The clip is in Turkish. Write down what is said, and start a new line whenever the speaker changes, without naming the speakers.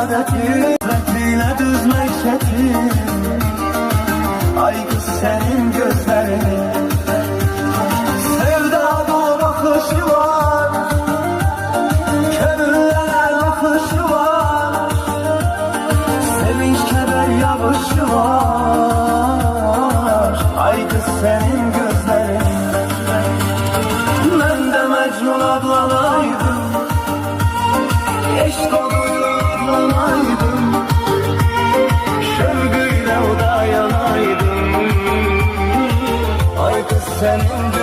adeti, hasretiyle düzmek çetin. Ay kız senin gözlerin, sevda dolu bakışı var, kömürlere bakışı var, sevinç keder yağışı var. Ay kız senin gözlerin, ben de Mecnun adlanaydım, eşk oduyla adlanaydım, şevküyle o da yanaydım. Ay kız senin